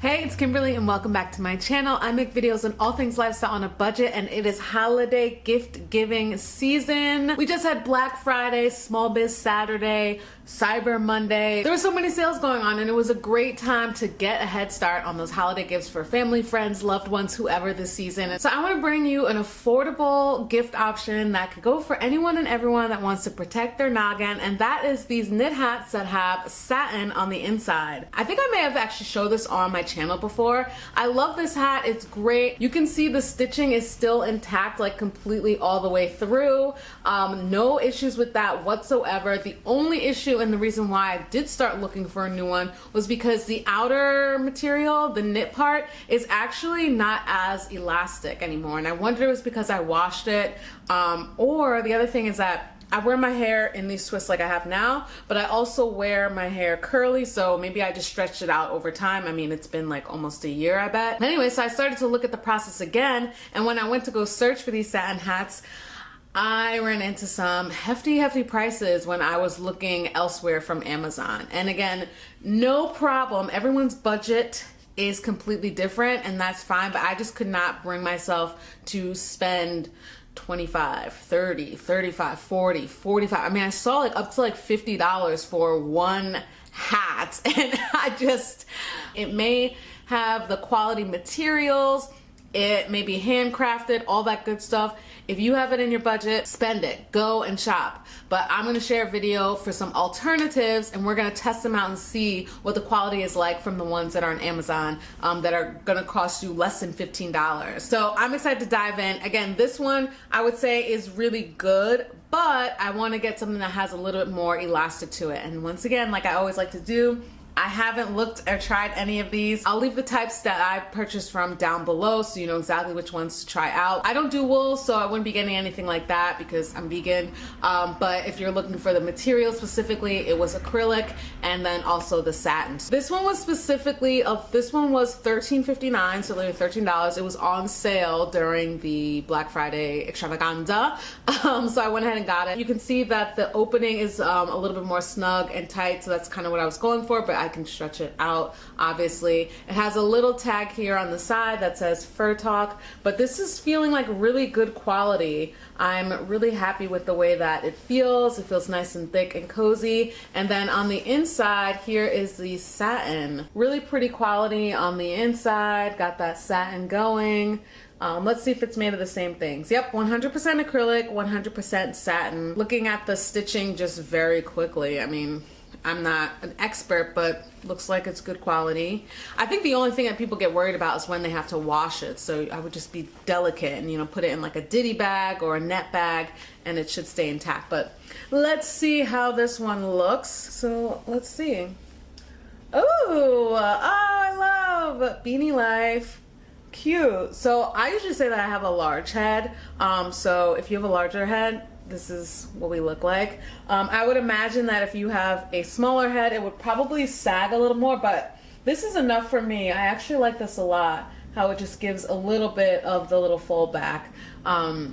Hey, it's Kimberly and welcome back to my channel. I make videos on all things lifestyle on a budget and it is holiday gift giving season. We just had Black Friday, Small Biz Saturday, Cyber Monday. There were so many sales going on and it was a great time to get a head start on those holiday gifts for family, friends, loved ones, whoever this season. So I want to bring you an affordable gift option that could go for anyone and everyone that wants to protect their noggin, and that is these knit hats that have satin on the inside. I think I may have actually showed this on my channel before. I love this hat. It's great. You can see the stitching is still intact, like completely all the way through. No issues with that whatsoever. The only issue and the reason why I did start looking for a new one was because the outer material, the knit part, is actually not as elastic anymore, and I wondered if it was because I washed it, or the other thing is that I wear my hair in these twists like I have now, but I also wear my hair curly, so maybe I just stretched it out over time. I mean, it's been like almost a year, I bet. Anyway, so I started to look at the process again, and when I went to go search for these satin hats, I ran into some hefty prices when I was looking elsewhere from Amazon. And again, no problem. Everyone's budget is completely different, and that's fine, but I just could not bring myself to spend 25, 30, 35, 40, 45. I mean, I saw like up to like $50 for one hat, and it may have the quality materials, it may be handcrafted, all that good stuff. If you have it in your budget, spend it, go and shop. But I'm gonna share a video for some alternatives, and we're gonna test them out and see what the quality is like from the ones that are on Amazon that are gonna cost you less than $15. So I'm excited to dive in. Again, this one I would say is really good, but I wanna get something that has a little bit more elastic to it. And once again, like I always like to do, I haven't looked or tried any of these. I'll leave the types that I purchased from down below so you know exactly which ones to try out. I don't do wool, so I wouldn't be getting anything like that because I'm vegan. But if you're looking for the material specifically, it was acrylic and then also the satin. This one was specifically, this one was $13.59, so literally $13. It was on sale during the Black Friday extravaganza. So I went ahead and got it. You can see that the opening is a little bit more snug and tight, so that's kind of what I was going for, but I can stretch it out, obviously. It has a little tag here on the side that says Fur Talk, but this is feeling like really good quality. I'm really happy with the way that it feels. It feels nice and thick and cozy. And then on the inside, here is the satin. Really pretty quality on the inside. Got that satin going. Let's see if it's made of the same things. Yep, 100% acrylic, 100% satin. Looking at the stitching just very quickly, I mean, I'm not an expert, but looks like it's good quality. I think the only thing that people get worried about is when they have to wash it. So I would just be delicate and, you know, put it in like a ditty bag or a net bag and it should stay intact. But let's see how this one looks. So let's see. Oh, I love Beanie Life. Cute. So I usually say that I have a large head. So if you have a larger head, this is what we look like. I would imagine that if you have a smaller head, it would probably sag a little more, but this is enough for me. I actually like this a lot, how it just gives a little bit of the little fold back. I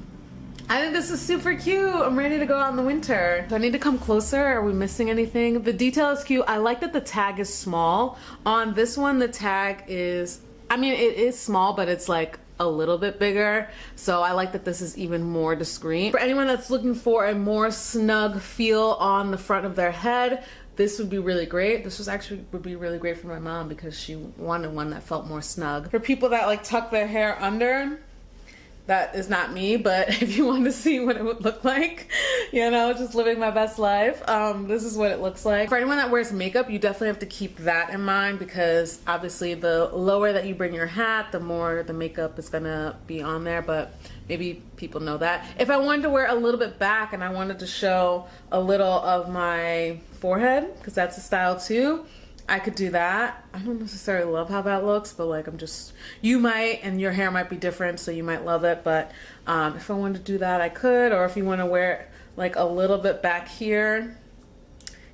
think this is super cute. I'm ready to go out in the winter. Do I need to come closer? Are we missing anything? The detail is cute. I like that the tag is small. On this one, the tag is, I mean, it is small, but it's like a little bit bigger, so I like that this is even more discreet. For anyone that's looking for a more snug feel on the front of their head, this would be really great. This would be really great for my mom because she wanted one that felt more snug. For people that like tuck their hair under, that is not me, but if you want to see what it would look like, you know, just living my best life, this is what it looks like. For anyone that wears makeup, you definitely have to keep that in mind because obviously the lower that you bring your hat, the more the makeup is gonna be on there, but maybe people know that. If I wanted to wear a little bit back and I wanted to show a little of my forehead, because that's a style too, I could do that. I don't necessarily love how that looks, but like you might, and your hair might be different, so you might love it, but if I wanted to do that, I could, or if you want to wear it like a little bit back here,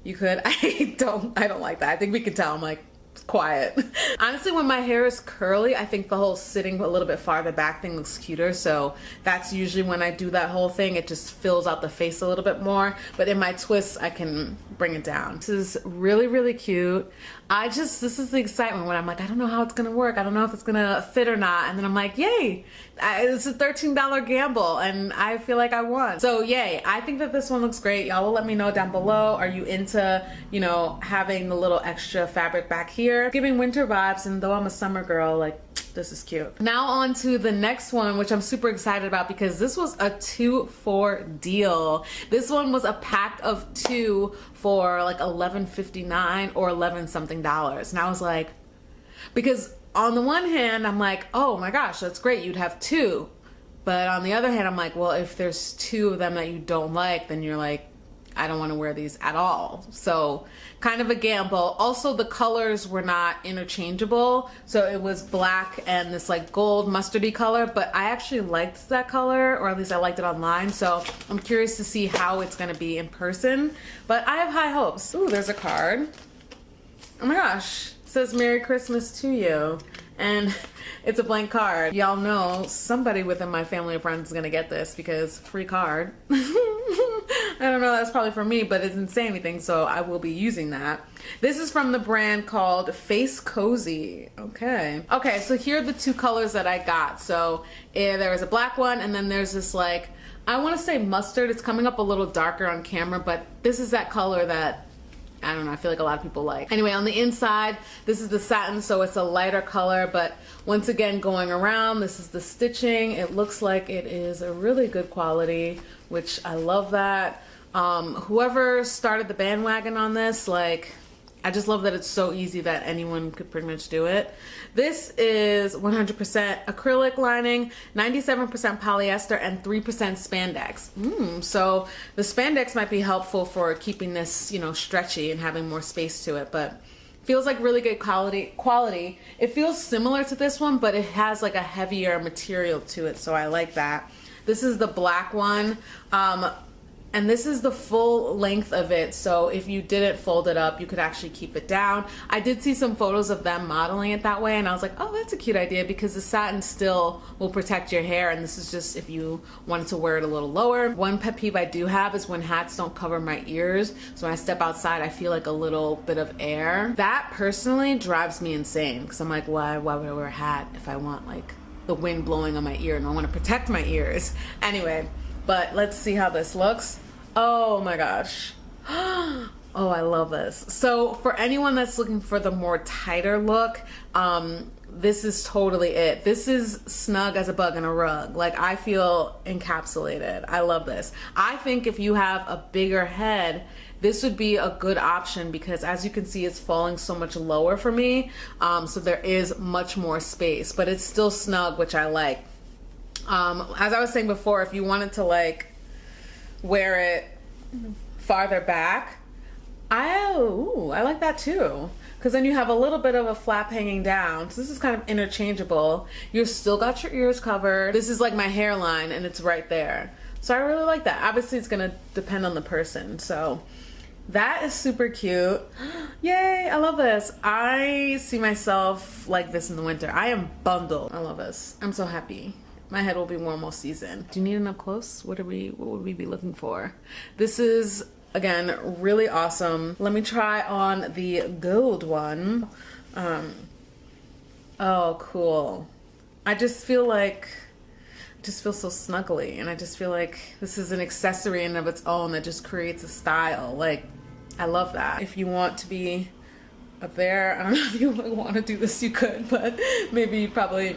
you could. I don't like that. I think we can tell I'm like quiet. Honestly, when my hair is curly, I think the whole sitting a little bit farther back thing looks cuter, so that's usually when I do that whole thing. It just fills out the face a little bit more, but in my twists I can bring it down. This is really, really cute. This is the excitement when I'm like, I don't know how it's gonna work, I don't know if it's gonna fit or not, and then I'm like, yay, it's a $13 gamble and I feel like I won. So yay, I think that this one looks great. Y'all will let me know down below. Are you into, you know, having the little extra fabric back here? Giving winter vibes, and though I'm a summer girl, like, this is cute. Now on to the next one, which I'm super excited about because this was a 2-for deal. This one was a pack of 2 for like $11.59 or 11 something dollars. And I was like, because on the one hand, I'm like, oh my gosh, that's great, you'd have 2. But on the other hand, I'm like, well, if there's 2 of them that you don't like, then you're like, I don't want to wear these at all. So kind of a gamble. Also, the colors were not interchangeable. So it was black and this like gold mustardy color, but I actually liked that color, or at least I liked it online. So I'm curious to see how it's going to be in person, but I have high hopes. Ooh, there's a card. Oh my gosh. It says Merry Christmas to you. And it's a blank card. Y'all know somebody within my family or friends is gonna get this because free card. I don't know, that's probably for me, but it didn't say anything, so I will be using that. This is from the brand called Face Cozy. Okay, so here are the 2 colors that I got. So there was a black one, and then there's this like, I want to say mustard. It's coming up a little darker on camera, but this is that color that, I don't know, I feel like a lot of people like. Anyway, on the inside, this is the satin, so it's a lighter color, but once again, going around, this is the stitching. It looks like it is a really good quality, which I love that. Whoever started the bandwagon on this, like, I just love that it's so easy that anyone could pretty much do it. This is 100% acrylic lining, 97% polyester, and 3% spandex. So the spandex might be helpful for keeping this, you know, stretchy and having more space to it, but feels like really good quality. It feels similar to this one, but it has like a heavier material to it, so I like that. This is the black one. And this is the full length of it, so if you didn't fold it up, you could actually keep it down. I did see some photos of them modeling it that way, and I was like, oh, that's a cute idea, because the satin still will protect your hair, and this is just if you wanted to wear it a little lower. One pet peeve I do have is when hats don't cover my ears, so when I step outside, I feel like a little bit of air. That personally drives me insane, because I'm like, why would I wear a hat if I want like the wind blowing on my ear and I want to protect my ears? Anyway, but let's see how this looks. Oh my gosh. Oh, I love this. So for anyone that's looking for the more tighter look, this is totally it. This is snug as a bug in a rug. Like, I feel encapsulated. I love this. I think if you have a bigger head, this would be a good option, because as you can see, it's falling so much lower for me. So there is much more space, but it's still snug, which I like. As I was saying before, if you wanted to like wear it farther back, I like that too, because then you have a little bit of a flap hanging down, so this is kind of interchangeable. You still got your ears covered. This is like my hairline and it's right there, so I really like that. Obviously it's gonna depend on the person, so that is super cute. Yay, I love this. I see myself like this in the winter. I am bundled. I love this. I'm so happy. My head will be warm all season. Do you need an up close? What would we be looking for? This is, again, really awesome. Let me try on the gold one. Oh, cool. I just feel so snuggly, and I just feel like this is an accessory in and of its own that just creates a style. Like, I love that. If you want to be up there, I don't know if you want to do this, you could, but maybe you'd probably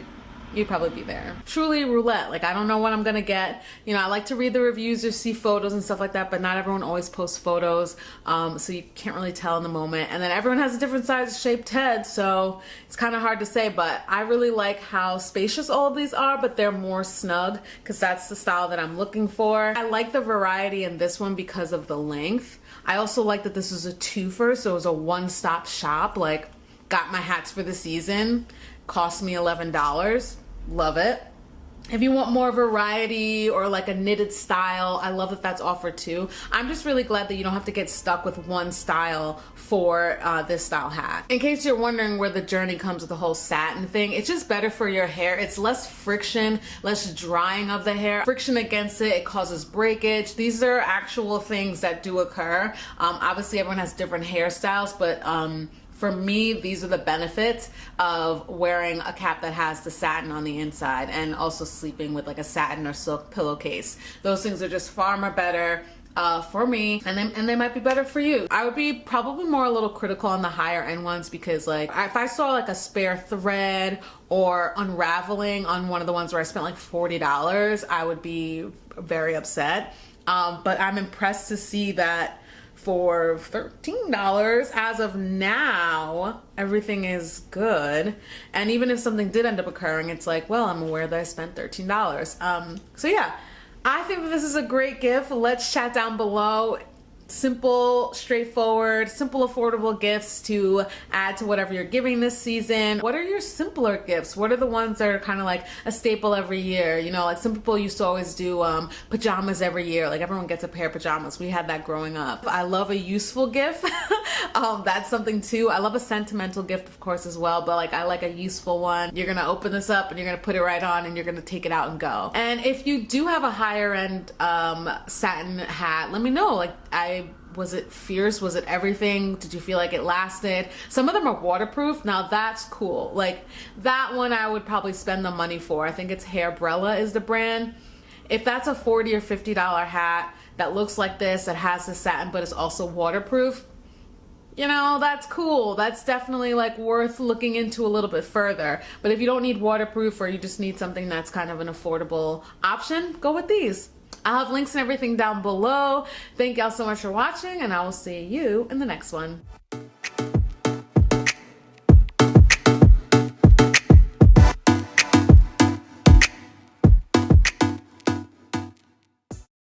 be there. Truly roulette. Like, I don't know what I'm gonna get. You know, I like to read the reviews or see photos and stuff like that, but not everyone always posts photos, so you can't really tell in the moment. And then everyone has a different size shaped head, so it's kind of hard to say, but I really like how spacious all of these are, but they're more snug, because that's the style that I'm looking for. I like the variety in this one because of the length. I also like that this is a twofer, so it was a one-stop shop. Like, got my hats for the season, cost me $11. Love it. If you want more variety or like a knitted style, I love that that's offered too. I'm just really glad that you don't have to get stuck with one style for this style hat. In case you're wondering where the journey comes with the whole satin thing, it's just better for your hair. It's less friction, less drying of the hair. Friction against it, it causes breakage. These are actual things that do occur. Obviously everyone has different hairstyles, but for me, these are the benefits of wearing a cap that has the satin on the inside, and also sleeping with like a satin or silk pillowcase. Those things are just far more better for me, and they might be better for you. I would be probably more a little critical on the higher end ones, because like if I saw like a spare thread or unraveling on one of the ones where I spent like $40, I would be very upset. But I'm impressed to see that for $13 as of now, everything is good. And even if something did end up occurring, it's like, well, I'm aware that I spent $13. So yeah, I think that this is a great gift. Let's chat down below. Simple, straightforward, simple, affordable gifts to add to whatever you're giving this season. What are your simpler gifts? What are the ones that are kind of like a staple every year? You know, like some people used to always do pajamas every year. Like everyone gets a pair of pajamas. We had that growing up. I love a useful gift. That's something too. I love a sentimental gift, of course, as well, but like I like a useful one. You're gonna open this up and you're gonna put it right on and you're gonna take it out and go. And if you do have a higher end satin hat, let me know. Like was it fierce? Was it everything? Did you feel like it lasted? Some of them are waterproof. Now that's cool. Like that one I would probably spend the money for. I think it's Hairbrella is the brand. If that's a $40 or $50 hat that looks like this, that has the satin but is also waterproof, you know, that's cool. That's definitely like worth looking into a little bit further. But if you don't need waterproof, or you just need something that's kind of an affordable option, go with these. I'll have links and everything down below. Thank y'all so much for watching, and I will see you in the next one.